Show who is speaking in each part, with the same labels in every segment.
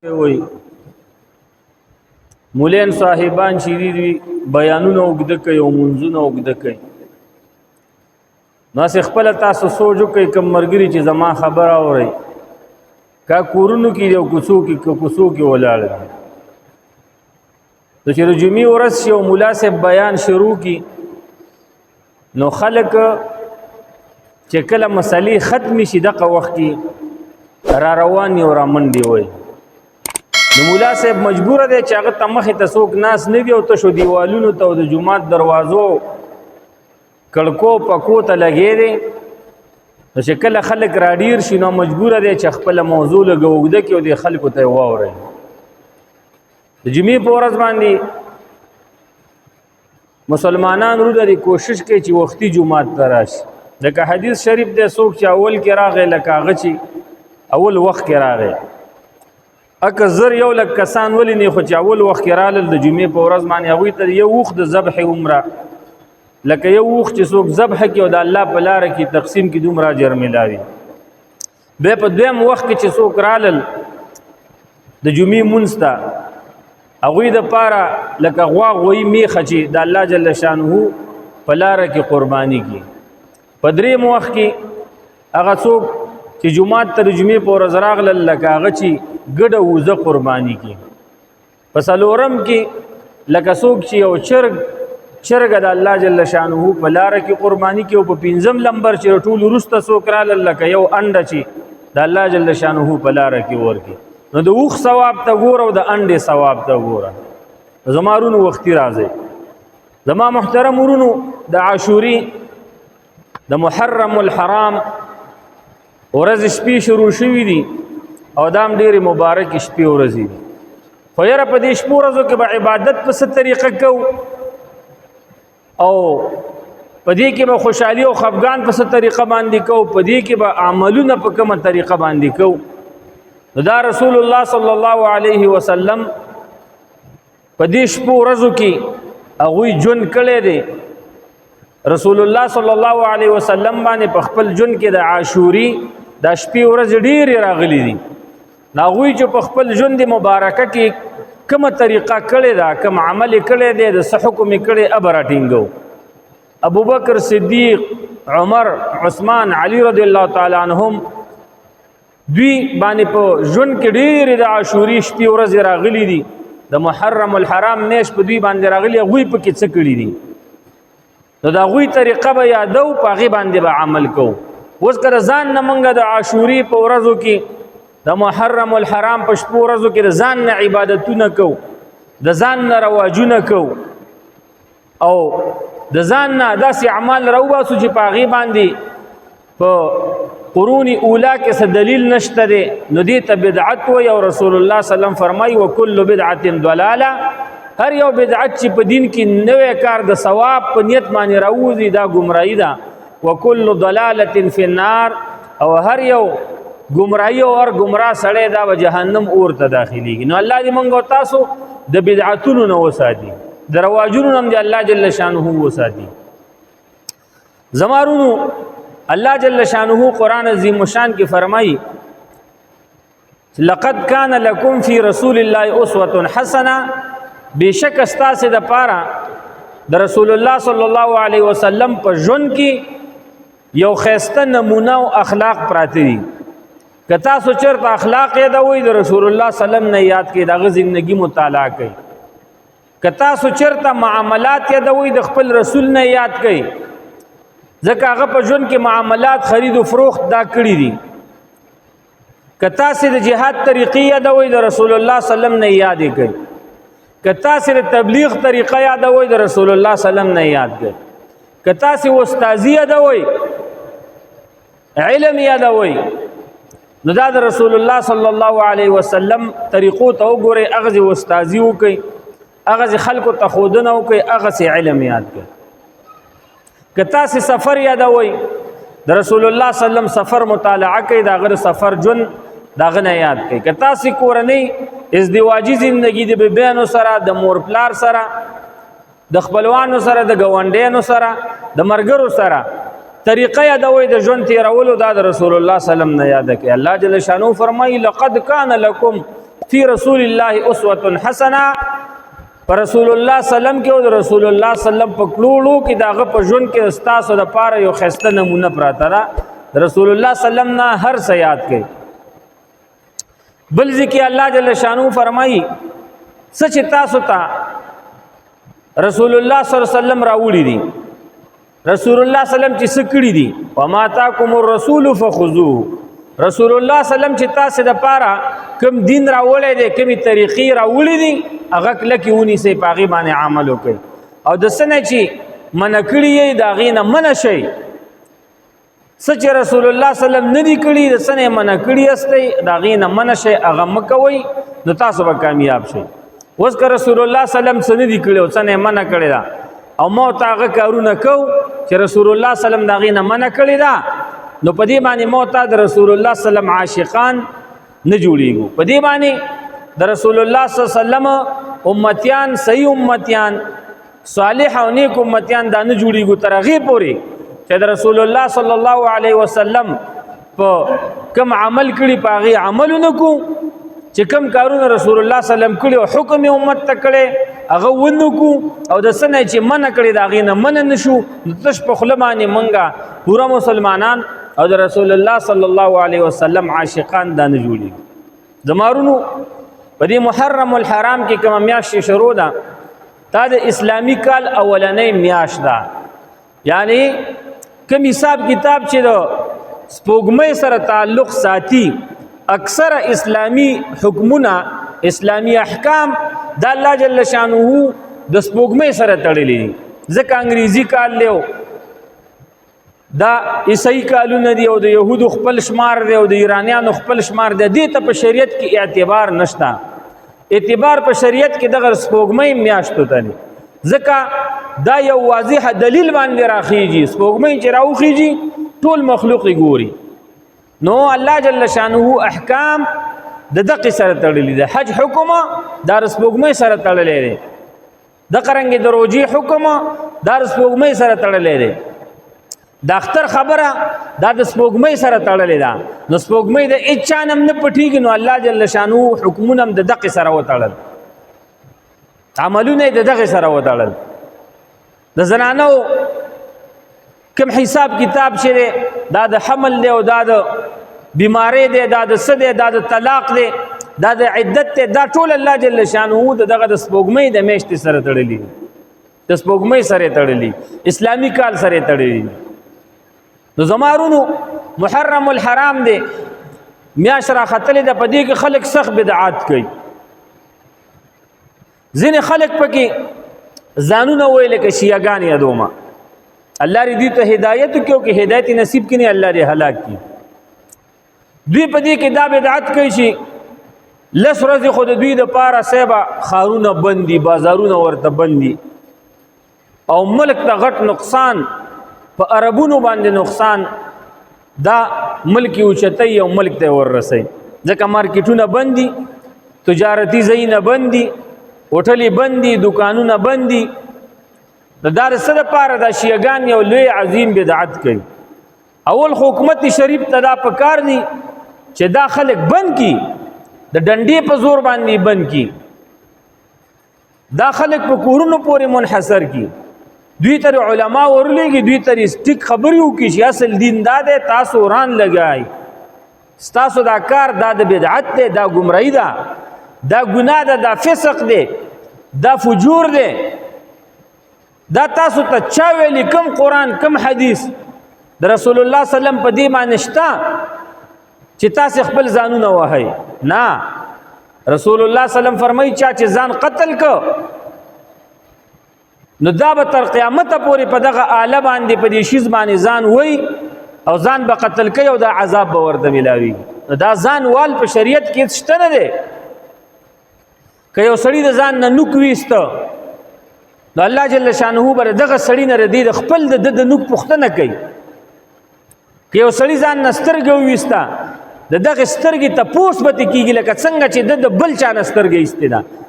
Speaker 1: وي مولین صاحبان چې دي بیانونه وګد کوي او منځونه وګد کوي نو خپل تاسو سوچو کوي کوم مرګري چې زما خبر اوري کا کورونو کې یو کوڅو کې ولاړ د چې رجمی ورس یو مولا سے بیان شروع کی نو خلق چې کله مسلې ختم شي دغه وخت کې را روان یو را منډي وي نو مولا صاحب مجبور دی چې هغه تمخه تسوک ناس نه دی او ته شو دیوالونو ته د جمعات دروازو کړکو پکو ته لګې دی نو چې کله خلک راډیر شي نو مجبور دی چې خپل موضوع لګوګده کې او د خلکو ته واوري د جمعې په ورځ باندې مسلمانان ورته کوشش کوي چې وختي جمعات ته راشي لکه حدیث شریف دی څوک چې اول کې راغی لکه هغه چې اول وخت کې راغی اک زر یو لک کسان ولی نه خو چې اول وخت کې رال د جمعې په ورځ باندې هغه ته یو وخت د ذبح عمره لکه یو وخت چې څوک ذبح کې او د الله په لار کې تقسیم کې دومره اجر ملاوي به په دویم وخت کې چې څوک رال د جمعې مونستا هغه د پاره لکه غوا غوي میخه چې د الله جل شانه په لار کې قرباني کی په دریم وخت کې هغه څوک چې جمعات ته جمعې په ورځ راغله لکه هغه چې ګډه وزه قرباني کی پس الورم کې لکه څوک چې یو چرګ د الله جل شانه په لار کې قرباني کی او په پنځم لمبر چې ټول ورسته څوک راغله لکه یو انډه چې د الله جل شانه په لار کې ورکی نو د وخ ثواب ته ګور او د انډه ثواب ته ګور زمارونو وختي راځي زما محترم ورونو د عاشوري د محرم الحرام ورځ شپې شروع شوې دي او دام ډېرې مبارک شپې ورځې دي خو یاره په دې شپو ورځو کې به عبادت په څه طریقه کوو او په دې کې به خوشحالي او خفګان په څه طریقه باندې کوو په دې کې به عملونه په کومه طریقه باندې کوو نو دا رسول الله صلی الله علیه وسلم په دې شپو ورځو کې هغوی ژوند کړی دی رسول الله صلی الله علیه وسلم باندې په خپل ژوند کې د عاشوري د شپې ورځ ډېرې راغلي دي هغوی چې په خپل ژوند مبارکه کې کومه طریقه کړې ده کوم عمل کړی دی د څه حکم کړی اب راټینګو ابوبکر صدیق عمر عثمان علی رضی الله تعالی عنهم دوی باندې په ژوند کې ډېرې د عاشوري شپې ورځې راغلي دي د محرم الحرام میاشت په دوی باندې راغلي هغوی پکې څه کړي دي نو د هغوی طریقه به یادو په هغې باندې به عمل کوو اوس که ځان نه موږ د عاشوري په ورځو کې د محرم الحرام په شپو ورځو کې د ځان نه عبادتونه کوو د ځان نه رواجونه کوو او د ځان نه داسې اعمال راوباسو چې په هغې باندې په قرون اولا کې څه دلیل نشته دی نو دې ته بدعت وایي او رسول الله صلی الله علیه وسلم فرمایي وکل بدعت ضلاله هر یو بدعت چې په دین کې نوې کار د ثواب په نیت باندې راوځي دا گمراهي ده وکل ضلاله فی النار او هر یو گمراهي او هر گمراه سړی دا به جهنم اور ته داخليږي نو الله دې موږ تاسو د بدعتونو نه وساتي د رواجونو هم دې الله جل شانه وساتي زمارونو الله جل شانه قرآن عظیم شان کې فرمایي لقد كان لكم في رسول الله اسوه حسنه بیشک استاسه د پاره د رسول الله صلی الله علیه وسلم په ژوند کې یو خسته نمونه او اخلاق پراته دي که تاسو چرته اخلاق یادوي د رسول الله صلی الله علیه وسلم نه یاد کړئ دغه ژوندۍ مطالعه کړئ که تاسو چرته معاملات یادوي د خپل رسول نه یاد کړئ ځکه هغه په ژوند کې معاملات خرید او فروخت دا کړي دي که تاسو د جهاد طریقې یادوي د رسول الله صلی الله علیه وسلم نه یاد کړئ که تاسو د تبلیغ طریقه یادوي د رسول الله صلی الله علیه وسلم نه یاد کړئ که تاسو استادی یادوي علم یادوي نو دا د رسول الله صلی الله علیه وسلم طریقو ته وګورئ هغه استادی وکړئ هغه خلکو ته ښودنه وکړئ هغه علم یاد کړئ که تاسو سفر یادوي د رسول الله صلی الله علیه وسلم سفر مطالعه کوي دا غیر سفر جون دا غنه یاد کوي که تاسو کورنۍ ازدواجی زندگی د بیانو سره د مور پلار سره د خپلوانو سره د ګاونډیانو سره د مرګرو سره طریقه یادوي د ژوند تیرولو دا د رسول الله صلی الله علیه وسلم نه یاد کوي الله جل شانو فرمایي لقد کان لکم فی رسول الله اسوه حسنه پر رسول الله سلام کې او رسول الله سلام په کلوړو کې داغه په ژوند کې استاسو د پاره یو خسته نمونه پراته را رسول الله سلام نه هر څه یاد کړي بل ذکر الله جل شانو فرمایي سچ تاسو ته رسول الله صلی الله علیه وسلم راوړي دي رسول الله سلام چې سکړي دي وما تاکم الرسول فخذوه رسول الله سلام چې تاسو د پاره کوم دین راولې دي کومي طریقې راولې دي هغه کله کې ونی سي پاغي باندې عمل وکړي او د سنه چې منکړي دا غینه منشي سچ رسول الله سلام ندی کړي د سنه منکړي استي دا غینه منشي هغه مکوي نو تاسو به کامیاب شئ اوس که رسول الله سلام سن دي کړي او سنه منع کړي دا او مو تاغه کارونه کو چې رسول الله سلام دا غینه منع کړي دا نو پدې باندې موت د رسول الله سلام عاشقان نه جوړیږي پدې باندې د رسول الله صلی الله علیه وسلم امتیان صحیح امتیان صالح او نیک امتیان دا نه جوړیږي ترغه پوری چې د رسول الله صلی الله علیه وسلم په کوم عمل کړي پاغي عملونه کو چې کوم کارونه رسول الله سلام کړي او حکم امت ته کړي هغه ونکو او د سنه چې منع کړي دا غینه منع نشو تش په خلمانه منګه پورا مسلمانان او د رسول الله صلی الله علیه وسلم عاشقان دا نه جوړي زمارونو په دې محرم الحرام کې کوم میاشت شروع ده تا د اسلامی کال اولنې میاشت ده یعنی کوم حساب کتاب چې د سپوږمۍ سره تعلق ساتي اکثر اسلامی حکمونه اسلامی احکام د الله جل شانه د سپوږمۍ سره تړلي ځکه انګریزي کال له دا عیسائی کالونه دی او د يهودو خپل شمار دی او د ایرانیانو خپل شمار دی دې ته په شریعت کې اعتبار نشتا اعتبار په شریعت کې دغه سپوږمۍ میاشتو ته دی ځکه دا یو واضح دلیل باندې راخیږي سپوږمۍ چې راوخیږي ټول مخلوق ګوري نو الله جل شانه احکام د دقه سره تړلې ده حج حکم دا سپوږمۍ سره تړلې ده د قرنګ د روزي حکم دا سپوږمۍ سره تړلې ده د اختر خبره دا د سپوږمۍ سره تړلې ده نو سپوږمۍ د اچانم نه پټیږي نو الله جل شانه حکمونه د دقه سره وتړل عملونه د دقه سره وتړل د زنانو کوم حساب کتاب چې دا د حمل دی او دا د بیماری دی دا د سده دا د طلاق دی دا د عدت دی دا ټول الله جل شانه دغه د سپوږمۍ د میاشتې سره تړلي د سپوږمۍ سره تړلي اسلامی کال سره تړلي نو زمارونو محرم الحرام دی میاش را خطلې د پدې کې خلک سخت بدعات کوي ځینې خلک پکې ځانونه ویل کې شیعاګان یادوما الله دې ته هدایت کیو کې هدایت نصیب کړي الله دې هلاک کړي دوی پدې کې دا بدعت کوي چې لس ورځې خود دوی د پاره سبا خارونه بندي بازارونه ورته بندي او ملک ته غټ نقصان په عربونو باندې نقصان دا ملک اوچتای او ملک ته ورسي ځکه مارکیټونه بندي تجارتی زینه بندي هوټلې بندي دکانونه بندي د دار سره پاره د شیعاګان یو لوی عظیم بدعت کوي اول حکومت شریف تدا پکار دي چې دا خلک بند کی د ډنډې په زور باندې بند کی دا خلک په کورونو پورې منحصر کی دوی تر علما ورلېږي دوی تر سټیک خبرې وکړي چې اصل دین دا دی تاسو وران لګای تاسو دا کار دا د بدعت دی دا گمراهی ده دا ګناه ده دا فسق دی دا فجور دی دا تاسو ته چا ویلي کوم قرآن کوم حدیث د رسول الله صلی الله علیه وسلم په دې باندې شته چې تاسو خپل ځانونه وهئ نه رسول الله صلی الله علیه وسلم فرمایي چې ځان قتل کو نو دا به تر قیامت پورې په دغه آله باندې په دې شیز باندې ځان وای او ځان به قتل کوي او دا عذاب به ورته ملاوي دا ځان وال په شریعت کې شته نه دی که یو سړی د ځان نه نوک ویسته نو الله جل شانه بر دغه سړی نه ردی د خپل د نوک پختنه کوي که یو سړی ځان نسترګ ویسته دغه سترګې ته پوس به کیږي لکه څنګه چې د بل چا نسترګې ایسته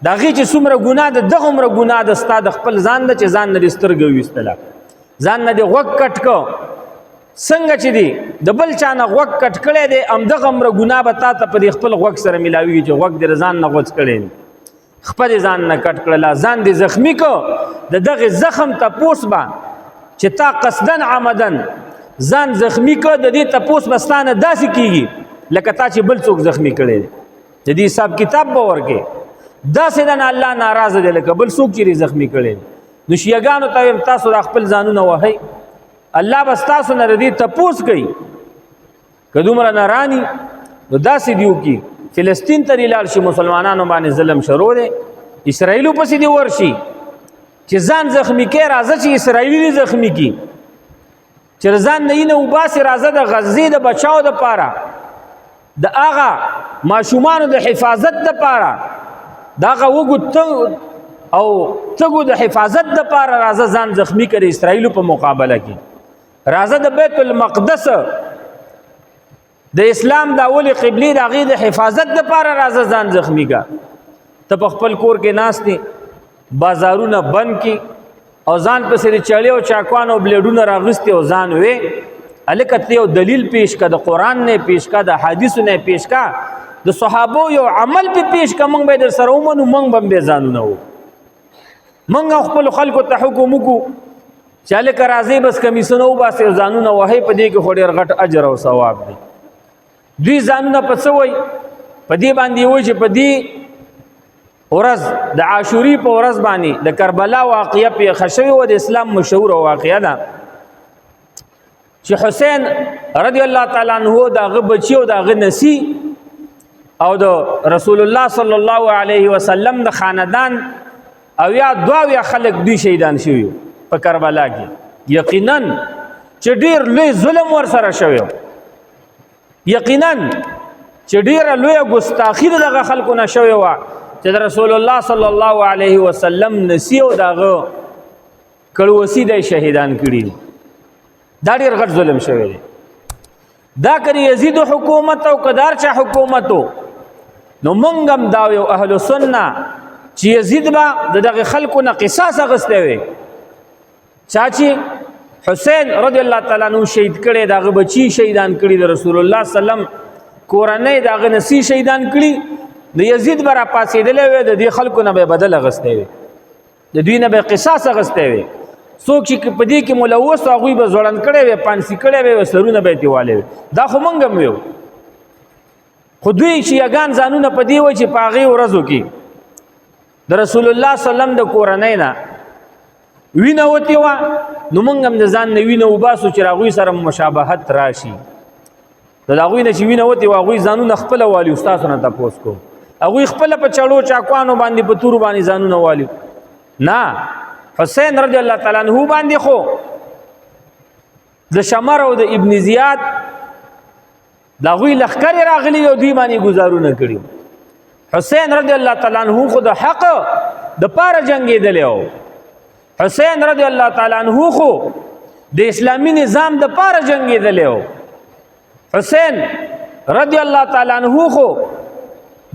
Speaker 1: دا غي چې څومره ګناه ده دغه عمره ګناه ده ستاد خپل ځان د چې ځان نه سترګې ویستله ځان نه دی غوږ کټ کو څنګه چې دی د بل چا نه غوږ کټ کړی دی همدغه عمره ګناه به تا ته په دې خپل غوږ سره میلاویږي چې غوږ دې ځان نه غوڅ کړی خپل ځان نه کټ کړله ځان دې زخمی کو د دغه زخم تپوس به چې تا قصدن عمدن ځان زخمی کو د دې تپوس به ستانه داسې کیږي لکه تا چې بل څوک زخمی کړی دی د دې حساب کتاب به ورکې داسې دنه الله ناراضه دی لکه بل څوک چې زخمی کړی نو شیعګانو ته تاسو د خپل ځانونه وهئ الله بس تاسو نه دې تپوس کوي که دومره نارانی نو داسې دیو کی فلسطین ته لاړ شي مسلمانانو باندې ظلم شروع دی اسرائیلو پسې دی ورشي چې ځان زخمی کې راځه چې اسرائیلی زخمی کی چې ځان نه وباسي راځه د غزې د بچاو د پاره د هغه ماشومانو د حفاظت د پاره دغه وګو او تګو د حفاظت د پاره راځه ځان زخمی کړي اسرائیلو په مقابله کې راځه د بیت المقدس د اسلام د اول قبله د غي د حفاظت د پاره راځه ځان زخمی کا ته په خپل کور کې ناس دي بازارونه بند کی او ځان په سری چړې او چاکوان او بلیډونه راغستي او ځان وې الکته یو دلیل پیش کا د قران نه پیش کا د حدیث نه پیش کا د صحابه یو عمل په پیش کا مونږ به در سره ومنو مونږ به ځانونه وو مونږ خپل خلکو ته حکم وکړو چاله کرازي بس کمیسونه وباسي ځانونه وهي په دې کې خوري غټ اجر او ثواب دي دوی ځانونه پڅوي په دې باندې وای چې په دې ورځ د عاشوري په ورځ باندې د کربلا واقعه په خشوي او د اسلام مشهور واقعه ده چې حسین رضی الله تعالی عنہ دغه بچي او دغه نسی او د رسول الله صلی الله علیه وسلم د خاندان او یا دوا خلک دوی شهیدان شوی په کربلا کې یقینا چې ډیر لوی ظلم ور سره شوی یقینا چې ډیر لوی ګستاخی دغه خلکو نه شوی و چې رسول الله صلی الله علیه وسلم نسی او دغه کړوسی د شهیدان کړي دا ډیر غټ ظلم شوی دی دا کړي یزید حکومت او قدار چا حکومتو نو مونږم دا یو اهل سنت چې یزید با دغه خلکو نه قصاص غسته وي چاچی حسین رضی الله تعالی عنہ شهید کړي دغه بچی شهیدان کړي د رسول الله سلام کورنۍ دغه نسی شهیدان کړي د یزید برا پاسېدلې وي د دې خلکو نه به بدل غسته وي د دوی نه به قصاص غسته وي څوک چې په دې کې ملوث هغه به ځوړن کړي وي پانسی کړي وي سرونه به دیواله وي دا خو مونږ هم یو خو دوی شیعاګان ځانونه په دی وای چې پاغي ورځو کې د رسول الله سلام د کورنۍ نه وینه وتی وا نو مونږ هم د ځان نه وینه وباسو چې راغوي سره مشابهت راشي دا غوي نه چې وینه وتی وا غوي ځانونه خپل والی استاد نه تاسو کو هغه خپل په چړو چاکوانو باندې په تور باندې ځانونه والی نه حسین رضی الله تعالی عنہ باندې خو د شمر او د ابن زیاد دا غوی لخر راغلی او دوی باندې گزارونه کړی حسین رضی الله تعالی عنہ خو د حق د پاره جنگیدل او حسین رضی الله تعالی عنہ خو د اسلامی نظام د پاره جنگیدل او حسین رضی الله تعالی عنہ خو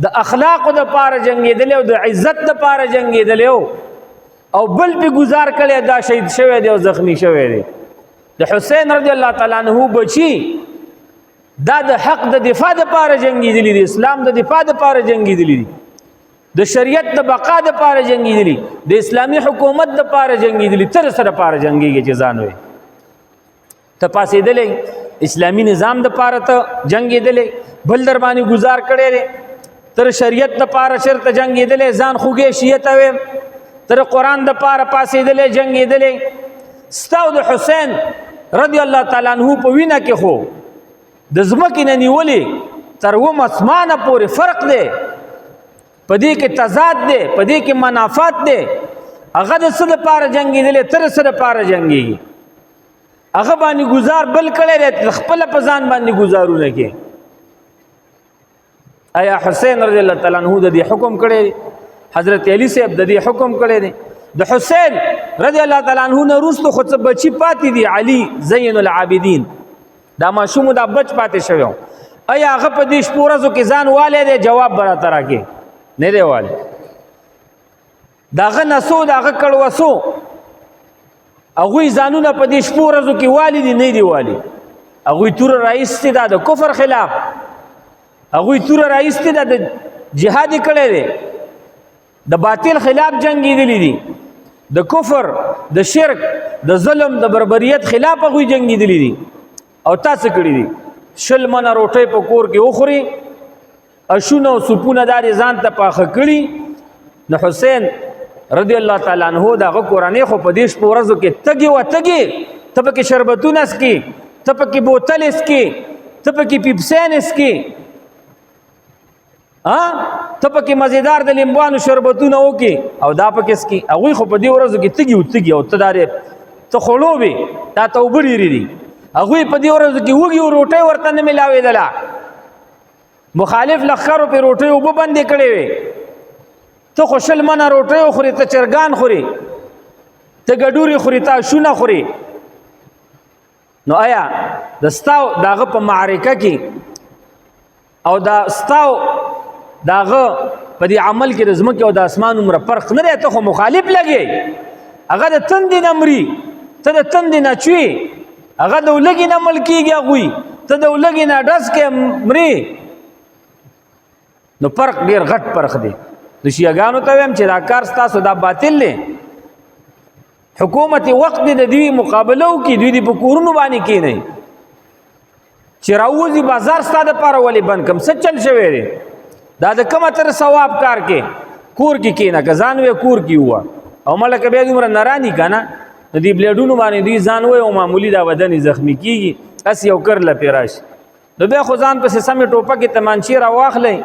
Speaker 1: د اخلاق د پاره جنگیدل او د عزت د پاره جنگیدل او بل په گزار کړي دا شهید شوی دی او زخمی شوی دی د حسین رضی الله تعالی عنہ بچی دا د حق د دفاع د پاره جنگیدلی دی اسلام د دفاع د پاره جنگیدلی دی د شریعت د بقا د پاره جنگیدلی د اسلامی حکومت د پاره جنگیدلی تر سره پاره جنگیږي چې ځان وي ته پاسېدلې اسلامی نظام د پاره ته جنگیدلې بل در باندې گزار کړي تر شریعت د پاره شرط جنگیدلې ځان خوږه شیعت وي تر قران د پاره پاسېدلې جنگیدلې ستاو د حسین رضی الله تعالی عنہ په وینا کې خو د زمکې نه نیولې تر و مسمانه پورې فرق دی په دې کې تضاد دی په دې کې منافات دی هغه د څه لپاره جنگیدلې تر څه لپاره جنگیږي هغه باندې گزار بل کړي خپل په ځان باندې گزارونه کې آیا حسین رضی الله تعالی عنہ د دې حکم کړي حضرت علی صاحب د دې حکم کړي دي د حسین رضی الله تعالی عنہ نه وروسته خو څه بچی پاتې دي علی زین العابدین دا ماشوم دا بچ پاتې شوی آیا هغه په دې شپورزو کې ځان والے دی جواب براته راکې نه دی والے داغه نسو داغه کړوسو هغه ځانونه په دې شپورزو کې والي دي نه دی والي هغوی تور رایستی دا د کفر خلاف هغوی تور رایستی دا د جهاد کړی دی د باطل خلاف جنگېدلی دي د کفر د شرک د ظلم د بربریت خلاف هغوی جنگېدلی دي او تاسو کړي دي 20 منه روټۍ په کور کې وخوري اشونه او سپونه داري ځان ته پاخه کړي نو حسین رضی الله تعالی عنہ دغه قرآنې خو په دې شپو ورځو کې تګي و تګي ته پکې شربتونه اسکي ته پکې بوتل اسکي ته پکې پیپسین اسکي ته پکې مزیدار د لیمبانو شربتونه وکي او دا پکې اسکي هغوی خو په دې ورځو کې تګي و تګي او ته دارې ته خړوبې دا ته اوبه ډېرې دي هغوی په دې ورځو کې وږي او روټۍ ورته نه میلاوېدله مخالف لښکرو پې روټۍ اوبه بندې کړې وې ته خو 20 منه روټۍ وخورې ته چرګان خورې ته ګډورې خورې ته اشونه خورې نو آیا د ستاو داغه په معرکه کې او دا ستاو داغه په دې عمل کې د ځمکې او د اسمان عمره فرق نه دی ته خو مخالف لګې هغه د تندې نه مري ته د تندې نه چوي هغه د ولګې نه مړ کېږي هغوی ته د ولګې نه ډز کې مري نو فرق ډېر غټ فرق دی د شیعګانو ته وایم چې دا کار ستاسو دا باطل دی حکومت وقت دی د دوی مقابله وکړي دوی دې په کورونو باندې کښېنئ چې راووځي بازار ستا دپاره ولې بند کړم څه چل شوی دی دا د کومه تر ثواب کار کې کور کې کښېنه که ځان وی کور کې ووه او ملکه بیا دومره نراني که نه د دې بلیډونو باندې دوی ځان وی او معمولي دا بدن یې زخمي کېږي هسې یو کرله پرې راشي نو بیا خو ځان پسې سمې ټوپکې تمانچې راواخلئ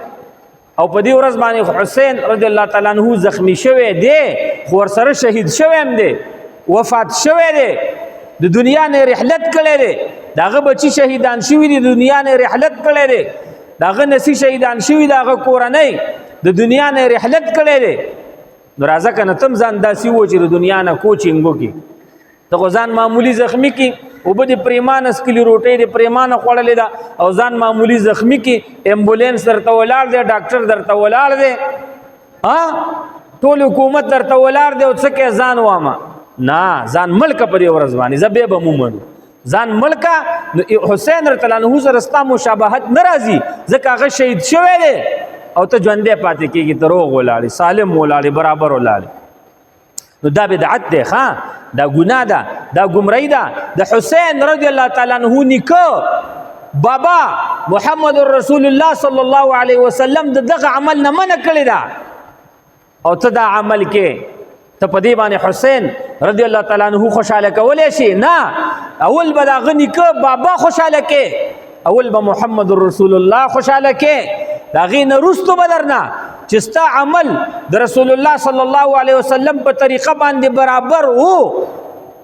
Speaker 1: او په دې ورځ باندې حسین رضی الله تعالی عنہ زخمی شوی دی خو ورسره شهید شوی هم دی وفات شوی دی د دنیا نه رحلت کړی دی د هغه بچي شهیدان شوي دي د دنیا نه رحلت کړی دی د هغه نسي شهیدان شوي د هغه کورنۍ د دنیا نه رحلت کړی دی نو راځه که نه تم ځان داسې وو چې د دنیا نه کوچینګ وکړي ته خو ځان معمولي زخمي کړي اوبه د پریمانه څکلي روټۍ د پریمانه خوړلې ده او ځان معمولي زخمي کړي امبولینس درته ولاړ دی ډاکټر درته ولاړ دی ټول حکومت درته ولاړ دی او څه کې ځان وامه نه ځان ملکه په دې ورځ باندې زه بیا به مومنو ځان ملکه حسین رضی الله عنه سره ستا مشابهت نه راځي ځکه هغه شهید شوی دی او ته ژوندی پاتې کېږي ته روغ ولاړې سالم ولاړې برابر ولاړې نو دا بدعت دی ښه دا ګناه ده دا ګمرهي ده د حسین رضی الله تعالی عنه نیکه بابا محمد رسول الله صلی الله علیه وسلم د دغه عمل نه منع کړې ده او ته دا عمل کې ته په دې باندې حسین رضی الله تعالی عنہ خوشاله کولی شي نه اول به د هغه نیکه بابا خوشاله کې اول به محمد رسول الله خوشاله کې د هغې نه وروستو به درنه چې ستا عمل د رسول الله صلی الله علیه وسلم په طریقه باندې برابر و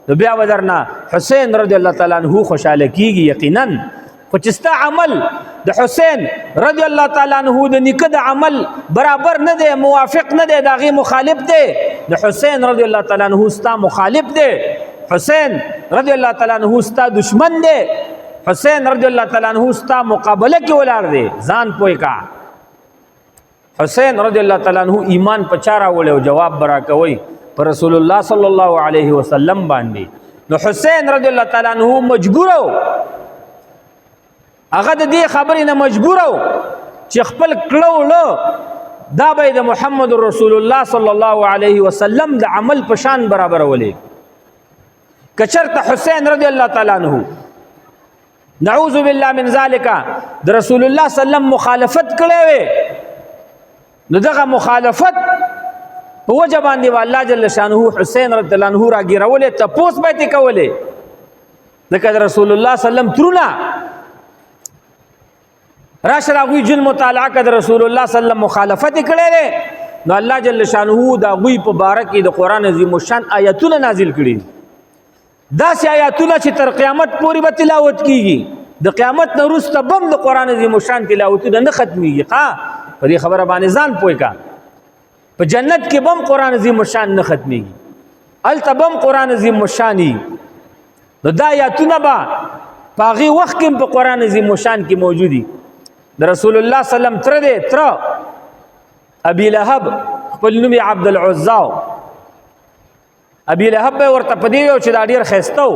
Speaker 1: نو بیا به درنه حسین رضی الله تعالی عنہ خوشاله کېږي یقینا خو چې ستا عمل د حسین رضی الله تعالی عنہ د نیکه د عمل برابر نه دی موافق نه دی د هغې مخالف دی د حسین رضی الله تعالی عنہ ستا مخالف دی حسین رضی الله تعالی عنہ ستا دشمن دی حسین رضی الله تعالی عنہ ستا مقابله کې ولاړ دی ځان پوه کا حسین رضی الله تعالی عنہ ایمان په چا راوړی او جواب به راکوئ په رسول الله صلی الله علیه وسلم باندې نو حسین رضی الله تعالی عنہ مجبور و هغه د دې خبرې نه مجبور و چې خپل کړه دا به د محمد رسول الله صلی الله علیه وسلم د عمل په شان برابرولې که چېرته حسین رضی الله تعالی عنہ نعوذ بالله من ذلک د رسول الله صلی الله علیه وسلم مخالفت کړی وی نو دغه مخالفت په وجه باندې به الله جل شانه حسین رضی الله عنه راګیرولې تپوس به یې کولې ځکه د رسول الله صلی الله علیه وسلم ترونه راشه هغوی جن مطالعه که د رسول الله صلی الله علیه وسلم مخالفت یې کړی دی نو الله جل شانه د هغوی په باره کې د قرآن عظیم الشان آیتونه نازل کړي داسې آیاتونه چې تر قیامت پورې به تلاوت کېږي د قیامت نه وروسته بم د قرآن عظیم الشان تلاوتونه نه ختمېږي په دې خبره باندې ځان پوه کا په جنت کې بم قرآن عظیم الشان نه ختمېږي هلته بم قرآن عظیم الشان وي نو دا آیاتونه به په هغې وخت کې په قرآن عظیم الشان کې موجود دي د رسول الله صلی الله علیه وسلم تره دی تره ابي لهب خپل نوم یې عبدالعزا ابي لهب به ورته په دې ویو چې دا ډېر ښایسته و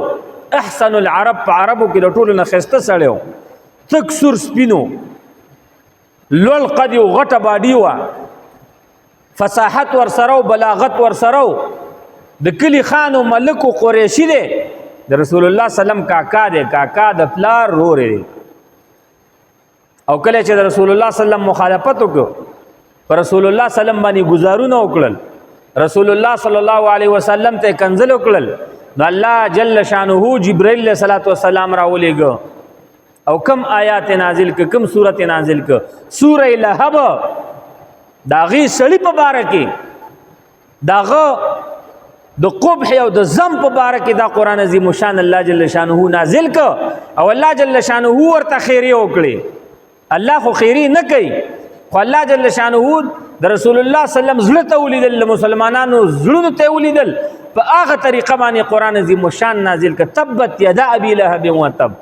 Speaker 1: احسن العرب په عربو کې د ټولو نه ښایسته سړی و، تک سور سپینو، لوړ قد و، غټه باډي وه، فصاحت ورسره و، بلاغت ورسره و، د کلي خان و ملک و قریشي دی، د رسول الله سلم کاکا دی، کاکا د پلار رور دی. او کله چې د رسول الله سلم مخالفت وکړو، پر رسول الله سلم باندې گزارونه وکړل، رسول الله صلی الله علیه وسلم ته کنزل وکړل، نو الله جل شانه جبرائیل علیہ الصلوۃ والسلام راولېږه او کم آیات نازل ک، کم سورت نازل ک، سوره لهب داغي سړی په باره کې، داغه د قبح او د ذم په باره کې دا قران عظیم شان الله جل شانه نازل ک، او الله جل شانه ورته خیری وکړي. الله خو خیری نه کوي، خو الله جل شانه د رسول الله سلام زړه ته ولیدل، مسلمانانو زړونو ته ولیدل، په هغه طریقه باندې قران عظیم شان نازل ک. تبت یدا ابي لهب وتب،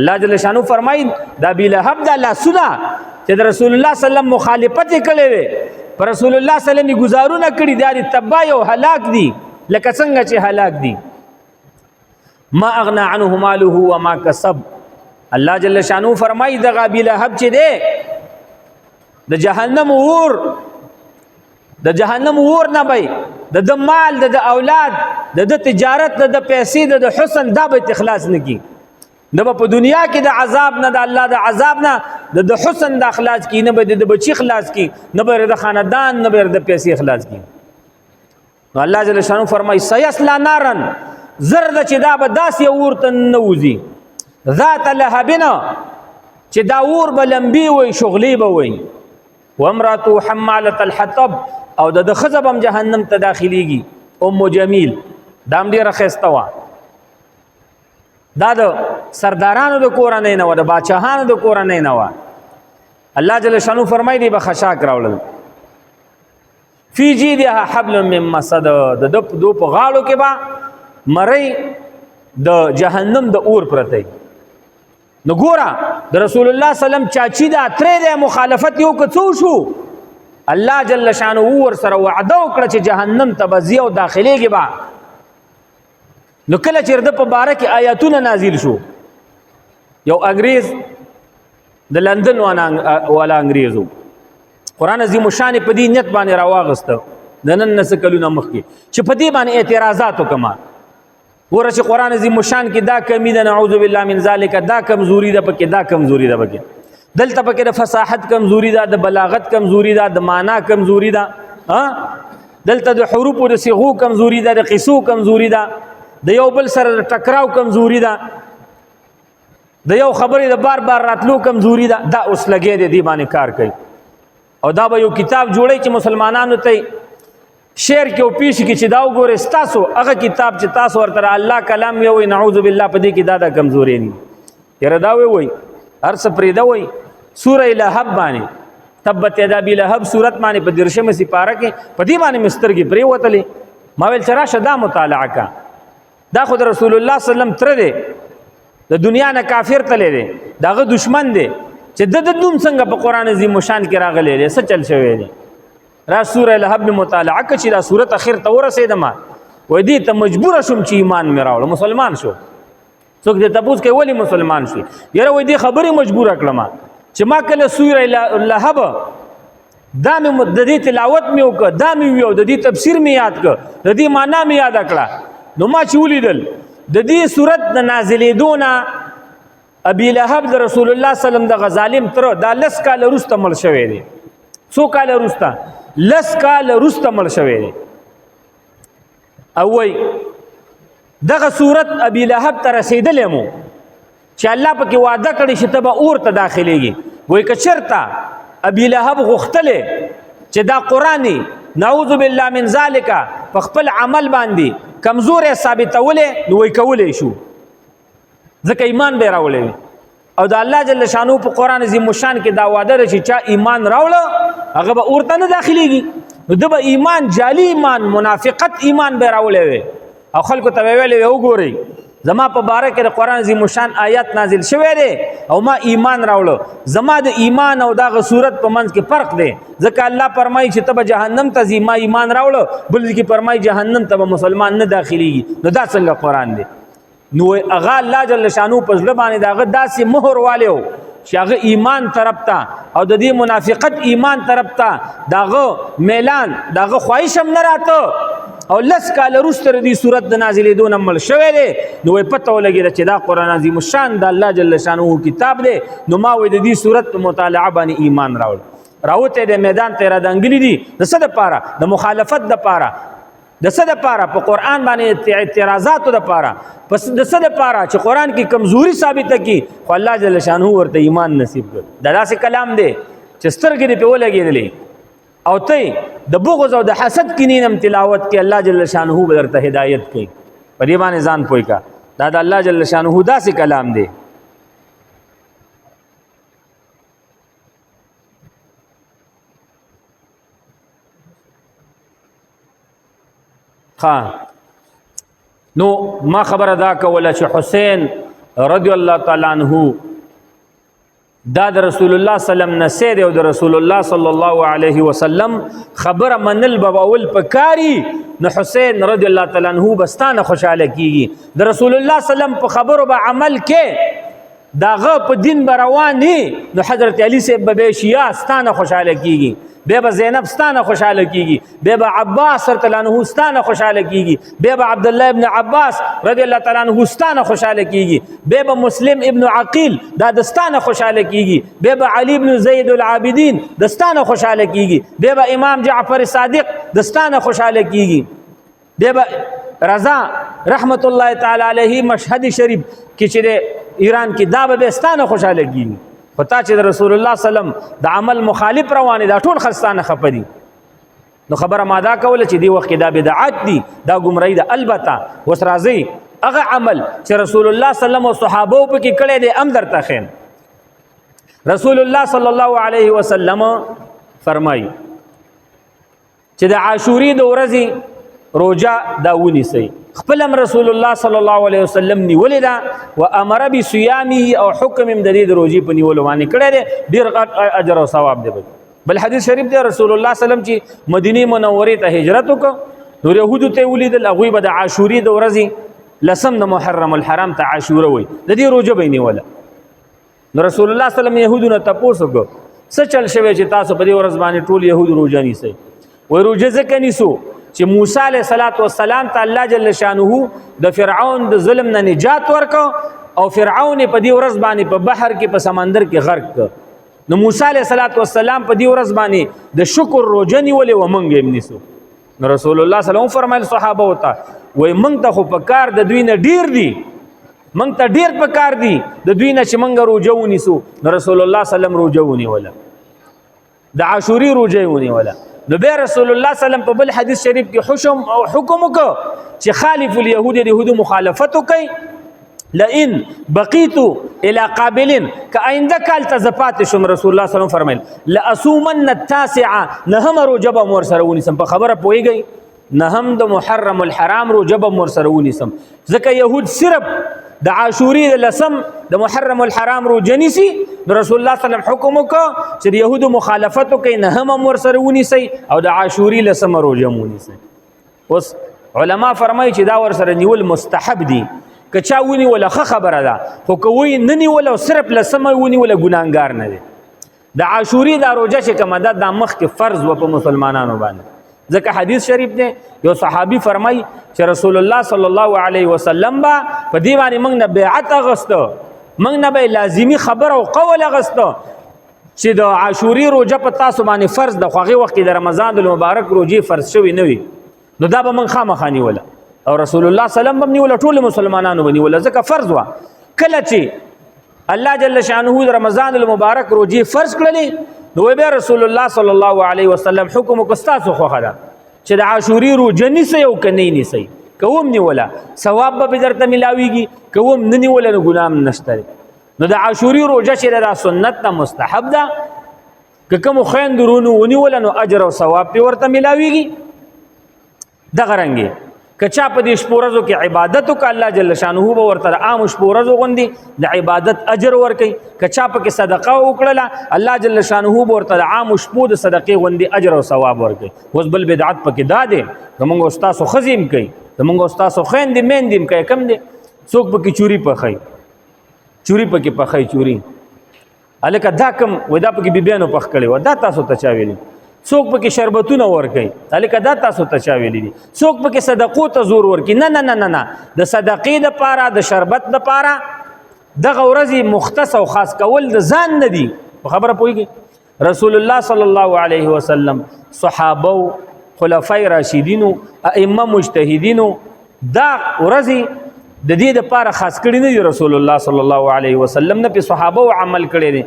Speaker 1: الله جل شانه فرمایي دا ابي لهب دا لاسونه چې د رسول الله سلام مخالفت کړي وي، پر رسول الله سلام یې گزارونه کړي، دا تبا او هلاک دي، لکه څنګه چې هلاک دي. ما اغنى عنه ماله وما كسب، الله جل شانه فرمایي د ابي لهب چې دی د جهنم اور، د جهنم اور نه وي، د مال، د اولاد، د تجارت، د پیسې، د حسن، دا به اخلاص نه کی، نه په دنیا کې د عذاب نه، د الله د عذاب نه، د حسن د اخلاص کی، نه به د بچی اخلاص کی، نه به د خاندان، نه به د پیسې اخلاص کی. نو الله جل شانه فرمای سيصلى نارا، زرد چې دا به داسې اور ته نوځي، ذات لهبنا چې دا اور به لمبي وي، شغلې به وي، وامراته حماله الحطب، او د خزب هم جهنم ته داخليږي، ام جمیل، دا هم ډیره ښایسته وه، دا د سردارانو د کورنۍ نه وه، د باچاهانو د کورنۍ نه وه. الله جل شانه فرمایي دی به خشاک راوړل، فی جیدها حبل من مسد، د دو په غاړو کې به مرۍ د جهنم د اور پرته. نو ګوره د رسول الله سلام چاچی دا ترې د مخالفت یو کڅو شو، الله جل شانه ور سره وعده وکړه چې جهنم ته بزی او داخليږي با. نو کله چې د په باره کې آیاتونه نازل شو، یو انګريز د لندن والا انګريزو قران عظیم شان په دې نیت باندې راواغسته د نن نس کلونه مخکې چې په دې باندې اعتراضات وکما، ګوره چې قران عظیم شان کې دا کمی ده، نعوذ بالله من ذالک، دا کمزوري ده پکې، دا کمزوري ده پکې، دلته پکې د فصاحت کمزوري ده، د بلاغت کمزوري ده، د معنا کمزوري ده، دلته د حروف او د صيغو کمزوري ده، د قصو کمزوري ده، د یو بل سره ټکراو کمزوري ده، د یو خبرې د بار بار راتلو کمزوري ده. دا اوس لګي دی باندې کار کوي، او دا به یو کتاب جوړي چې مسلمانانو ته شعر کې او پیش کې چې دا وګوره ستاسو هغه کتاب چې تاسو ورته الله کلام یو، نعوذ بالله په دې کې دا کمزوري نه یره دا وي هر څه پرې دا وي. سوره لهب باندې تبت یدا ابي لهب سورت باندې په درشمه سپاره کې په دې باندې مسترګي پرې وتلې، ما ویل چر شدا مطالعه کا، دا خود رسول الله صلی الله علیه وسلم تر دې د دنیا نه کافر تللی دی، داغه دشمن دی چې د دوم څنګه په قران عظیم شان کې راغلی دی، څه چل شوی دی. را سوره لهب مطالعه کړه چې دا سورت اخر ته ورسېدم، وای دې ته مجبور شوم چې ایمان مې راوړ، مسلمان شو. څوک دې تاسو کې ولی مسلمان شي؟ یاره وای دې خبرې مجبور کړم چې ما کله سوره لهب دا مې د دې تلاوت مې وکړه، دا مې ویو، د دې تفسیر مې یاد کړ، د دې معنا مې یاد کړه، نو ما چې ولیدل د دې سورت د نازلېدونه ابي لهب د رسول الله صلی الله علیه وسلم د غظالم تر دا لس کال وروسته مړ شوی دی، څو کال وروسته، لس کال وروسته مړ شوی دی. او وای دغه صورت ابي لهب ته رسیدلې مو چې الله پکې وعده کړی چې تبه اور ته داخليږي. وای کچرتا ابي لهب غختله چې دا قرآني نعوذ بالله من ذالک په خپل عمل باندې کمزور ثابتولې، نو وای کولې شو، ځکه ایمان به راولې. او د الله جل شانو په قران عظیم شان کې دا وعده چې چا ایمان راوړ هغه به اورته نه داخليږي، نو د به ایمان جعلی ایمان منافقت ایمان به راولې، او خلکو ته ویلې وګورئ زما په باره کې د قران عظیم شان آیات نازل شوه دی او ما ایمان راوړ، زما د ایمان او دغه صورت په منځ کې فرق دی، ځکه الله فرمایي چې ته به جهنم ته ځې، ما ایمان راوړ، بل کې فرمایي جهنم ته به مسلمان نه داخليږي. نو دا څنګه قران دی؟ نو هغه الله جل شانو په زړه باندې داغه داسې مهر والو چې هغه ایمان طرف ته او د دې منافقت ایمان طرف ته داغه میلان داغه خواهش هم نه راته او لس کال وروسته دې صورت د نازلېدو نه مړ شوی دی نو پته ولګېده چې دا قرآن عظیم الشان د الله جل شانو کتاب دی نو ما وایي د دې صورت په مطالعه باندې ایمان راوړ د میدان ته راډنګلي دي د څه دپاره د مخالفت دپاره د څه دپاره په قرآن باندې اعتراضاتو دپاره پس د څه دپاره چې قرآن کې کمزوري ثابته کړي خو الله جل شانه ورته ایمان نصیب کړ دا داسې کلام دی چې سترګې دې پرې ولګېدلې او ته د بغض او د حسد کینې هم تلاوت کې الله جل شانه به درته هدایت کوي په دې باندې ځان پوه کا دا د الله جل شانه داسې کلام دی نو ما خبر ادا کوله چې حسین رضی الله تعالی عنہ دا د رسول الله سلام نسید او د رسول الله صلی الله علیه وسلم خبر منل بواول پکاري نو حسین رضی الله تعالی عنہ بستانه خوشاله کیږي د رسول الله سلام په خبرو به عمل کې داغه په دین برواني نو حضرت علی سے ببیشیا ستانه خوشاله کیږي بے زینب ستانه خوشاله کیږي بے عباس رضی الله عنه ستانه خوشاله کیږي بے عبد الله ابن عباس رضی الله تعالی عنه ستانه خوشاله کیږي بے مسلم ابن عقیل دا دستانه خوشاله کیږي بے علی ابن زید العابدین دستانه خوشاله کیږي بے امام جعفر صادق دستانه خوشاله کیږي بے رضا رحمت الله تعالی علیه مشهد شریف کې چې ایران کې دا به ستانه خوشاله کیږي پتا چې رسول الله سلام د عمل مخالف روانه دا ټول خستانه خپدي نو خبره ماده کوله چې دی وخت کې دا بدعت دي دا گمراهی ده البته وس راځي هغه عمل چې رسول الله سلام او صحابه په کې کړي دي ام درته خیم رسول الله صلی الله علیه وسلم فرمایي چې د عاشوري د ورځې روجا دا ونیسي خپلم رسول الله صلی الله علیه وسلم نیولې ده و امر بصيامه او حکم د دې روزي په نیولو باندې کړی دی ډیر اجر او ثواب دی بل حدیث شریف دی رسول الله سلام چې مدینه منوره ته هجرت وکړ نو يهودو ته ولیدل هغوی به د عاشوري د ورځې لسم د محرم الحرام ته عاشوره وي د دې روزه به نیوله نو رسول الله سلام يهودو نه تاسو کو څه چل شوی چې تاسو په دې ورځ باندې ټول يهود روزه نیسي وای روزه ځکه نیسو چې موسی علیه السلام ته الله جل شانه د فرعون د ظلم نه نجات ورکو او فرعون په دې ورځ باندې په بحر کې په سمندر کې غرق کړ نو موسی علیه السلام په دې ورځ باندې د شکر روزه نیولې و مونږ یې نیسو نو رسول الله صلی الله علیه وسلم فرمایل صحابه وته وای مونږ ته خو په کار د دوی نه ډیر دي مونږ ته ډیر په کار دي د دوی نه چې مونږ روزه ونیسو نو رسول الله صلی الله علیه وسلم روزه ونیوله د عاشوري روزه ونیوله نو بیا رسول الله صلی الله علیه وسلم په بل حدیث شریف کې حکم وکړ چې خالف اليهود اليهود مخالفت کوي لئن بقيت الى قابل كاينده کال تزفات شم رسول الله صلی الله علیه وسلم فرمایل لاصومن التاسعه نهم رجب مور سره ونیسم په خبره پويږي نهم د محرم الحرام رجب مور سره ونیسم ځکه يهود صرف د عاشوري د لسم د محرم الحرام روجنيسي رسول الله صلی الله علیه وسلم حکم وکړ چې يهود مخالفت کوي نهم مور سره ونیسي او د عاشوري لسم روجه ونیسي اوس علما فرمایي چې دا ور سره نیول مستحب دي کچا ونی ولا خبره ده خو کوی ننی ولا صرف لسم ونی ولا ګناګار نه دي د عاشوري دا روزه چې کومه ده د مخ کې فرض و په مسلمانانو باندې ځکه حدیث شریف دی یو صحابي فرمای چې رسول الله صلی الله علیه وسلم با په دی باندې موږ نه بیعت اغسته موږ نه به لازمی خبر او قول اغسته چې د عاشوري روزه په تاسو باندې فرض ده خو هغه وخت د رمضان المبارک روزي فرض شوی نه وي نو دا به موږ خامخانی ولا او رسول الله صلی الله علیه وسلم باندې ټول مسلمانانو باندې ولا ځکه فرض وا کله چې الله جل شانه د رمضان المبارک روزي فرض کړلې نو به رسول الله صلی الله علیه وسلم حکم کوستاسو خو خدا چې د عاشوري روزه نیسي او کني نیسي کوم نیولا ثواب به درته ملاويږي کوم نه نیولا نو ګنام نشته نو د عاشوري روزه چې د سنت نه مستحب ده که کوم خويندرونو ونیولا نو اجر او ثواب په ورته ملاويږي دغه رنګي کچا په دې شپورزو کې عبادت وک الله جل شانه به ورته عام شپورزو غوندي د عبادت اجر ورکي کچا په کې صدقه وکړه الله جل شانه به ورته عام شپو د صدقې غوندي اجر او ثواب ورکي اوس بل بدعت پکې داده زمونږ استاد خو خزیم کوي زمونږ استاد خو خويندې مندیم کوي کم دي څوک پکې چوری پخای چوری پکې پخای چوری الکه دا کم ودا پکې بیبیانو پخ کړي و دا تاسو ته چا ویلي څوک پکې شربتونه ورکي الکه دا تاسو ته چا ویلي دي څوک پکې صدقو ته زور ورکي نه نه نه نه د صدقې د پاره د شربت د پاره دغه ورځي مختص او خاص کول د ځان نه دي خبره پوهیږي رسول الله صلی الله علیه وسلم صحابه خلفای راشدین ائمه مجتهدین دا ورځي د دې د پاره خاص کړي نه دي رسول الله صلی الله علیه وسلم نه په صحابه عمل کړي دي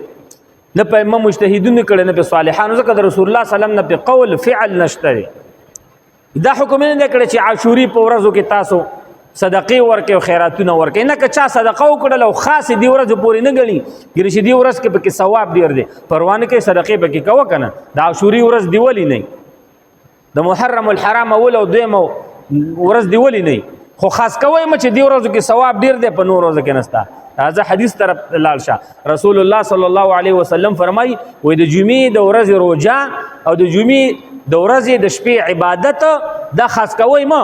Speaker 1: نه په ائمه مجتهدین کړي نه په صالحانو ځکه د رسول الله صلی الله علیه وسلم نه په قول فعل نشته دا حکم نه کړي چې عاشوري په ورځو کې تاسو صدقې ورکې او خیراتونه ورکې نه که چا صدقه وکړل او خاص دی ورځ پورې نه غني ګر شي دی ورځ کې پکې ثواب ډیر دی پروانه کې صدقې پکې کوه کنه د عاشوري ورځ دی ولی نه د محرم الحرام اول او دویم ورځ دی ولی نه خو خاص کوي چې دی ورځو کې ثواب ډیر دی په نور ورځو کې نستا دا حدیث طرف لال شه رسول الله صلی الله علیه وسلم فرمای وې د جمعې د ورځې روزه او د جمعې د ورځې د شپې عبادت دا خاص کوي ما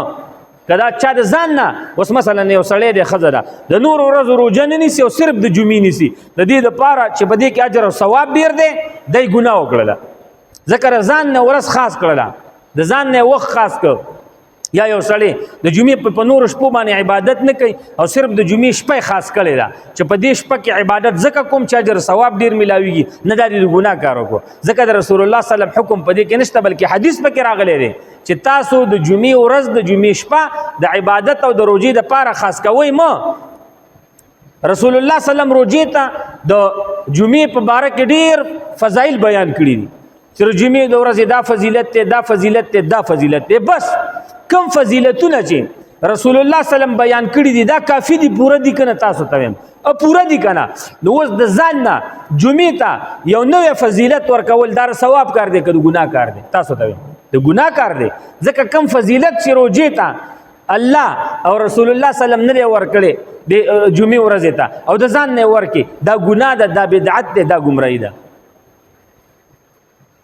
Speaker 1: کدا چا د ځان نه اوس مثلا یو سړی د خزره د نور ورځو روزه نه نیسي او صرف د جمعې نیسي د دې لپاره چې په دې کې اجر او ثواب ډیر دی دای ګناه وکړه ذکر ځان نه ورځ خاص کړل د ځان نه وخت خاص کړ یا یو سړی د جمعې په نور شپو باندې عبادت نه کوي او صرف د جمعې شپه خاص کړي دا چې په دې شپه کې عبادت ځکه کوم چې اجر ثواب ډیر ملاويږي نه د ګناه کار وکړو ځکه د رسول الله صلی الله علیه وسلم حکم په دې کې نشته بلکې حدیث پکې راغلی دی چې تاسو د جمعې ورځ د جمعې شپه د عبادت او د روزې د پاره خاص کوئ ما رسول الله صلی الله علیه وسلم روزې ته د جمعې په باره کې ډیر فضایل بیان کړي دي چې جمعې د ورځې دا فضیلت ته دا فضیلت ته دا فضیلت ته بس کم فضیلتونه چې رسول الله صلی الله علیه وسلم بیان کړي دي دا کافی دي پوره دي کنه تاسو ته ویم او پوره دي کنه نو اوس د ځان نه جمعې ته یو نوې فضیلت ورکول دا ثواب کار دی که د ګناه کار دی تاسو ته ویم د ګناه کار دی ځکه کم فضیلت چې روزې ته الله او رسول الله صلی الله علیه وسلم نه ورکړي د جمعې ورځې ته او د ځان نه ورکړي دا ګناه ده دا بدعت ده دا ګمراهي ده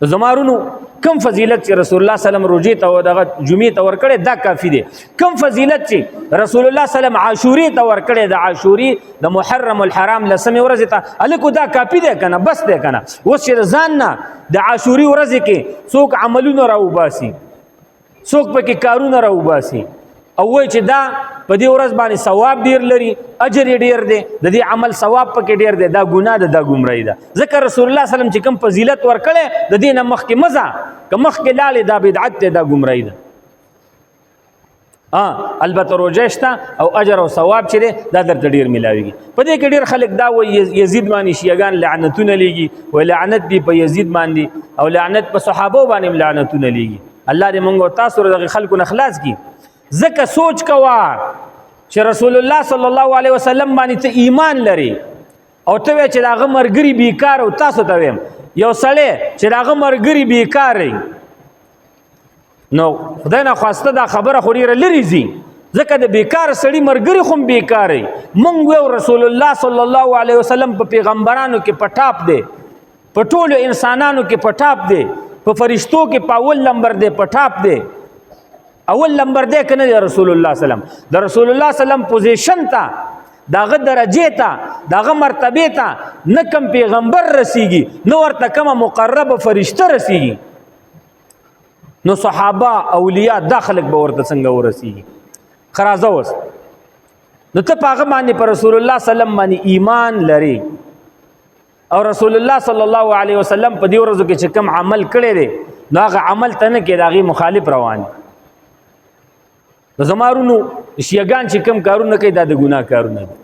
Speaker 1: زمارونو کم فضیلت چې رسول الله صلی الله علیه وسلم روزې ته او دغه جمعې ته ورکړي دا کافی دی کم فضیلت چې رسول الله صلی الله علیه وسلم عاشوري ته ورکړي د عاشوري د محرم الحرام لسمه ورځ ته الکو دا کافی دی کنه بس دی کنه اوس چې ځان نه د عاشوري ورځ کې څوک عملونه راوباسي څوک پکې کارونه راوباسي او وای چې دا په دې ورځ باندې ثواب ډیر لري اجر ډیر دی د دې عمل ثواب پکې ډیر دی دا ګناه ده دا ګمراهي ده ځکه رسول الله صلی الله علیه وسلم چې کوم فضیلت ورکړي د دې نه مخکې مزه که مخکې لاړې دا بدعت ده دا ګمراهي ده البته روزه شته او اجر او ثواب چې دی دا درته ډیر ملاويږي په دې کې ډیر خلک دا وایي یزید باندې شیعاګان لعنتونه لیږي و لعنت دی په یزید باندې او لعنت په صحابه باندې لعنتونه لیږي الله دې موږ تاسو دغه خلکو نه خلاص کړي ځکه سوچ کوا چې رسول الله صلی الله علیه وسلم باندې ته ایمان لري او ته چې داغه مرګري بیکار او تاسو ته ویم یو سړی چې داغه مرګري بیکار نو خدای نه خواسته دا خبره خو ډیره لري زی ځکه د بیکار سړی مرګري خو بیکار مونږ یو رسول الله صلی الله علیه وسلم په پیغمبرانو کې پټاپ دی په ټولو انسانانو کې پټاپ دی په فرشتو کې په اول نمبر دی پټاپ دی اول نمبر دی کنه رسول الله صلی الله علیه وسلم د رسول الله صلی الله علیه وسلم پوزیشن ته داغه درجه ته داغه مرتبه ته نه کم پیغمبر رسیږي نو ورته کومه مقربه فرشته رسیږي نو صحابه اولیاء داخلك به ورته څنګه ورسیږي خرازه وس نو ته پاغه باندې پر رسول الله صلی الله علیه وسلم باندې ایمان لري او رسول الله صلی الله علیه وسلم په دې ورځو کې چې کوم عمل کړی دی نو هغه عمل ته نه کې داغي مخالف روان زمارونو شیعاګان چې کوم کارونه کوي دا د ګناه کارونه دي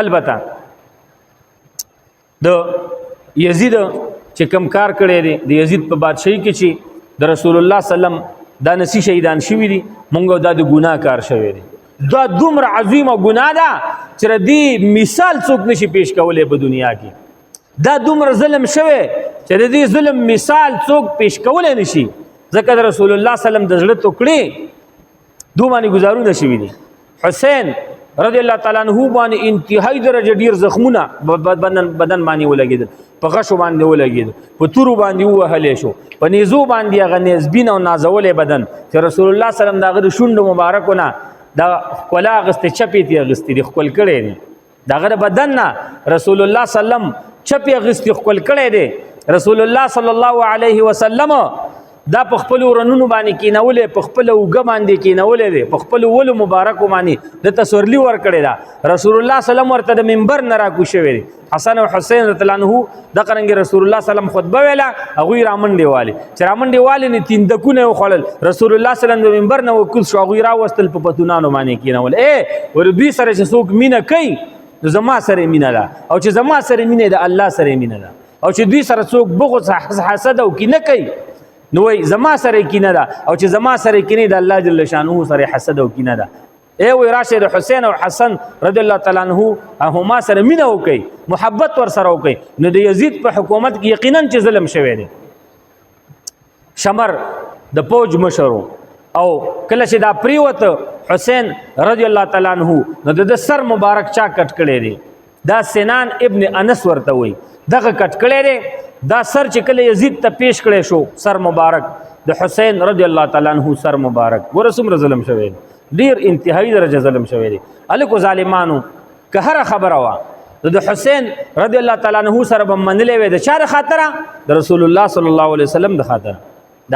Speaker 1: البته د یزید چې کوم کار کړی دی د یزید په بادشاہي کې چې د رسول الله صلی الله علیه وسلم دا نسی شهیدان شوی دي مونږ دا د ګناه کار شوی دی دا دومره عظیمه ګناه ده چې دې مثال څوک نشي پیش کولای په دنیا کې دا دومره ظلم شوی چې دې ظلم مثال څوک پیش کولای نشي ځکه د رسول الله صلی الله علیه وسلم د زړه ټوکړي دو باندې گزارونه شوی دي حسین رضی الله تعالی عنہ باندې انتهایی درجه ډیر زخمونه بدن باندې ولګیدل په غشو باندې ولګیدل په تورو باندې وهلې شو په نيزو باندې غنیزبین او نازولې بدن چې رسول الله صلی الله علیه وسلم دغه شوند مبارکونه دا ښکلا اغستې چپې تې اغستې دي ښکل کړی دی د هغه د بدن نه رسول الله سلم چپې اغستې ښکل کړی دی رسول الله صلی الله علیه وسلم دا په خپل ورنونو باندې کینولې په خپل اوګه باندې کینولې دی په خپل ولو مبارکو باندې د تسورلی ور کړی دا رسول الله سلام ورته د منبر نه راکو شوی دی حسن او حسین رضی الله عنه د قرنګ رسول الله سلام خطبه ویلا هغه رامنډي والی چې رامنډي والی نه تیندکونه وخړل رسول الله سلام د منبر نه وکول شو هغه را وستل په پتونانو باندې کینول ور دوی سره چې څوک مینه کوي زما سره مینه ده او چې زما سره مینه ده الله سره مینه ده او چې دوی سره څوک بغض حسد او کینه کوي نو وای زما سره کینه ده او چې زما سره کینه ده الله جل شانه سره حسد او کینه ده وای راشه د حسین او حسن رضی الله تعالی عنہ هما سره مینه وکي محبت ور سره وکي نو د یزید په حکومت کې یقینا چې ظلم شوی دی شمر د پوج مشرو او کله چې دا پریوت حسین رضی الله تعالی عنہ نو د سر مبارک چا کټ کړي دی دا سنان ابن انس ورته وای دغه کټ کړي دی دا سر چې کله یزید ته پیش کړي شو سر مبارک د حسین رضی الله تعالی عنہ سر مبارک ورسوم ظلم شوی ډیر انتهایی درجه ظلم شوی دی الکو ظالمانو که هر خبره وا د حسین رضی الله تعالی عنہ سره بمنلې وې د چا خاطره د رسول الله صلی الله علیه وسلم د خاطره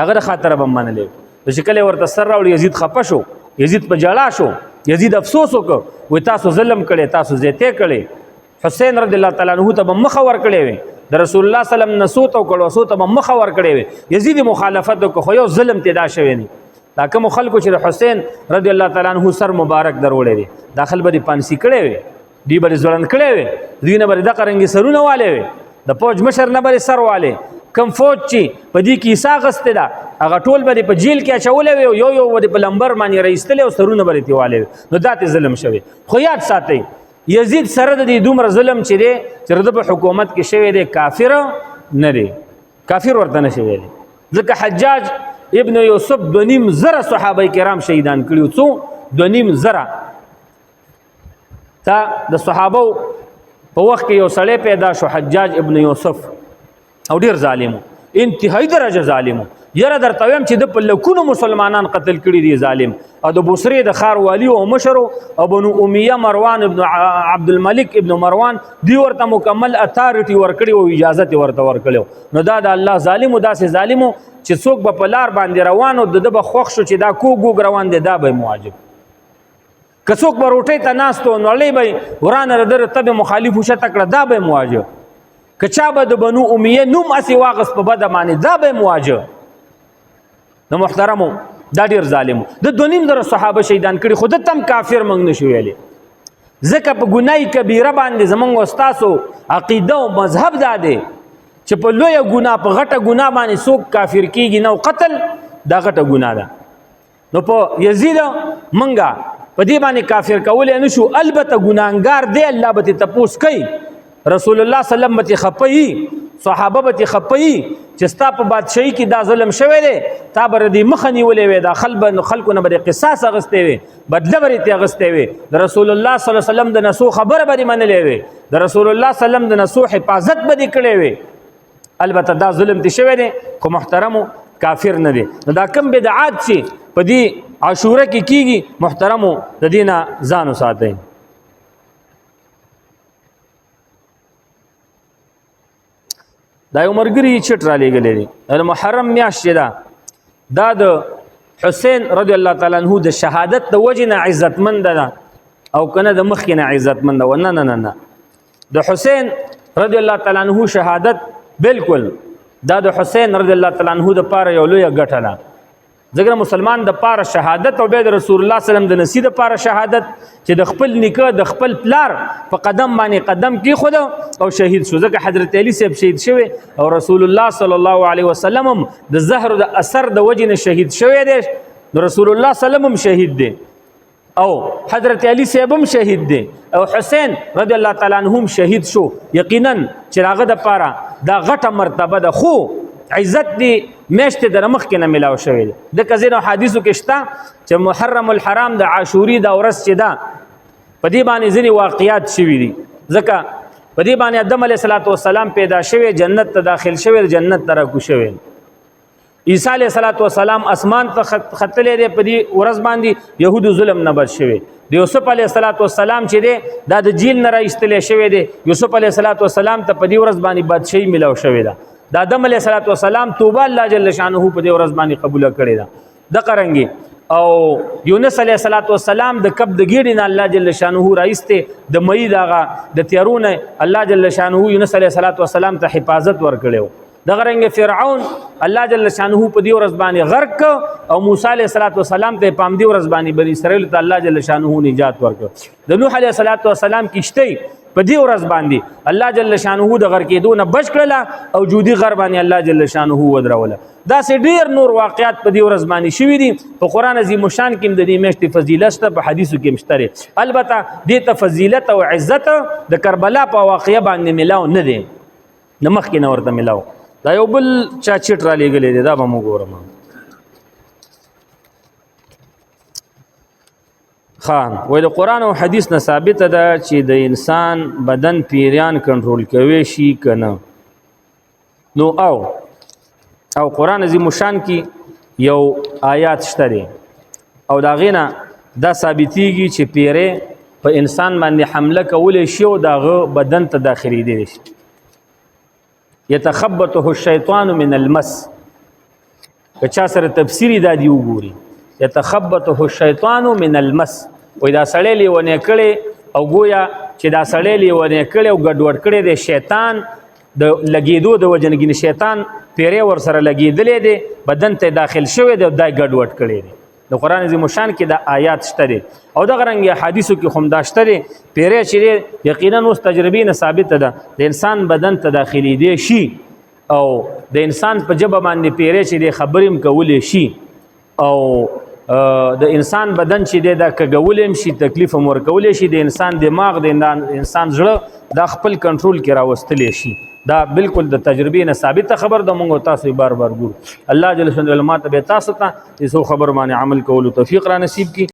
Speaker 1: دغه خاطره بمنلې چې کله ورته سر راوړ یزید خپه شو یزید په جړا شو یزید افسوس وکړ وې تاسو ظلم کړي تاسو زیته کړي حسین رضی الله تعالی عنہ ته مخ ور کړي وې د رسول الله سلام نسوت او کړه وسوت مخ ور کړي وې یزید مخالفت وکړ خو یو ظلم ته دا شوی نه دا کوم خلکو چې حسین رضی الله تعالی عنہ سر مبارک دروړي دي داخل به پانسی کړي وي دی به ځلن کړي وي دینه به د قرنګي سرونه والے وي د فوج مشر نه به سر والے کم فوج چې په دې کې ساغسته ده هغه ټول به په جیل کې اچولې وي یو یو په لمبر باندې رئیستله او سرونه به تی والے نو دات ظلم شوی خو یاد ساتئ یزید سره د دې دومره ظلم چې دی چې د حکومت کې شوی دی کافر نه دی کافر ورته نه شوی دی ځکه حجاج ابن یوسف 2.5 زره صحابه کرام شهیدان کړیو څو 2.5 زره تا د صحابه په وخت کې یو سړی پیدا شو حجاج ابن یوسف او ډیر ظالم انتهایی درجه ظالم یره درته ویم چې د په لکونو مسلمانان قتل کړي دي ظالم او د بصری د خار والی او مشر او بنو امیه مروان ابن عبد الملک ابن مروان دی ورته مکمل اتھارټي ورکړي او اجازه ورته ورکړي نو دا د الله ظالم او داسې ظالم چې څوک په پلار باندې روان او د به خوښ شو چې دا کوګ روان دي دا به مواجب کڅوک به روټي ته ناستو نو لې به ورانه در تبه مخالف وشه تکړه دا به مواجب کچا به د بنو امیه نوم اسی واغس په بد باندې دا به مواجب نو محترمو دا ډیر ظالم د 2.5 زره صحابه شهیدان کړي خود تم کافر منګ نشو ویلي ځکه په ګناي کبیره باندې زمونږ استادو عقیده او مذهب داده چې په لوی ګناه په غټه ګناه باندې څوک کافر کیږي نو قتل دا غټه ګناه ده نو په یزید منګه په دې باندې کافر کول نه شو البته ګناګار دی الله به تپوس کوي رسول الله صلی الله علیه وسلم خپي صحابه به خپي چې ستا په بادشاہي کې دا ظلم شوی دی تا بر دې مخنی ولې وې دا خلکو نه به قصاص اغستې وي بدله بری ته اغستې وي د رسول الله صلی الله علیه وسلم د نسو خبره به منلې وي د رسول الله صلی الله علیه وسلم د نسو حفاظت به کړې وي البته دا ظلم ته شوی دی خو محترمو کافر نه دی دا کم بدعات چې په دې عاشوره کې کیږي محترمو د دینه ځان وساتئ دا یو مرګري چټ را لګلې دي د محرم میاشت دا د حسین رضی الله تعالی عنہ د شهادت د وجنه عزتمند ده او کنه د مخکنه عزتمند و نه نه نه د حسین رضی الله تعالی عنہ شهادت بالکل دا د حسین رضی الله تعالی عنہ د پاره یو لوی ګټه ده ځکه مسلمان د پاره شهادت او د رسول الله صلی الله علیه وسلم د نصیب د پاره شهادت چې د خپل نیکه د خپل پلار په قدم باندې قدم کې خود او شهید شو ځکه حضرت علی صاحب شهید شوی او رسول الله صلی الله علیه وسلم د زهر د اثر د وجنه شهید شوی دی رسول الله صلی الله علیه وسلم شهید دی او حضرت علی صاحب هم شهید دی او حسین رضی الله تعالی عنهم شهید شو یقینا چې هغه د پاره دا غټه مرتبه ده خو عزت دی میشت در مخ کې نه ملاو شوی د کزینو حدیثو کې شته چې محرم الحرام د عاشوري د ورځ چې ده په دې باندې ځینې واقعیات شوي دي ځکه په دې باندې آدم علیه السلام پیدا شوی جنت ته داخل شوی جنت ته راکو شوی عیسی علیه السلام اسمان ته ختلې دی په دې ورځ باندې يهودو ظلم نه بچ شوی د یوسف علیه السلام چې دی دا د جیل نه راایستلې شوی دی یوسف علیه السلام ته په دې ورځ باندې بادشاہي ملو شوی ده د آدم علیه السلام توبه الله جل شانه په دې ورځ باندې قبول کړی ده د قرنګي او یونس علیه السلام د کب د ګیډې نه الله جل شانه راایسته د مئی دغه د تیارونه الله جل شانه یونس علیه السلام ته حفاظت ورکړو دغه رنګ فرعون الله جل شانه په دې ورځ باندې غرق او موسی علیه السلام ته پام دې ورځ باندې بنی اسرائیل ته الله جل شانه نجات ورکړ د نوح علیه السلام کشته په دې ورځ باندې الله جل شانه د غر کېدو نه بچ کړل او جودي غر باندې الله جل شانه ودروله دا سه ډیر نور واقعات په دې ورځ باندې شوي دي په قران عظیم شان کې د دې میاشتې فضیلت شته په حدیثو کې مشتره البته دې ته فضیلت او عزت د کربلا په واقعیا باندې ملاو نه دي نمخ کې نور ته ملاو دا یو بل چا چټ را لګلې دی دا به موږ ګورم خان وې د قران او حدیث نه ثابت ده چې د انسان بدن پیریان کنټرول کوي شي کنه نو او قران عظیم شان کې یو آیات شته او دا غینه دا ثابتېږي چې پیره په انسان باندې حمله کول شي او داغه بدن ته داخلي دي يتخبطه الشيطان من المس کچا سره تفسیری دا دی وګوري يتخبطه الشيطان من المس وې دا سړی لیونه کړي او گویا چې دا سړی لیونه کړي او ګډوډ کړي د شیطان د لګیدو د وجنګین شیطان پیره ور سره لګیدلې دي بدن ته داخل شوی دی دا ګډوډ کړي دي د قران عظیم شان کې د آیات شته او د غرنګ حدیثو کې هم داشته پیره چې یقینا اوس تجربې نه ثابت ده د انسان بدن ته داخلي دي شي او د انسان په جبه باندې پیره چې خبریم کولې شي او د انسان بدن چې د کګولم شي تکلیف مور کولې شي د انسان دماغ د انسان زړه د خپل کنټرول کې راوستلې شي دا بالکل د تجربې نه ثابت خبر د مونږ تاسو بار ګورو الله جل شانه علماء ته تاسو ته یو خبر باندې عمل کولو توفیق را نصیب کی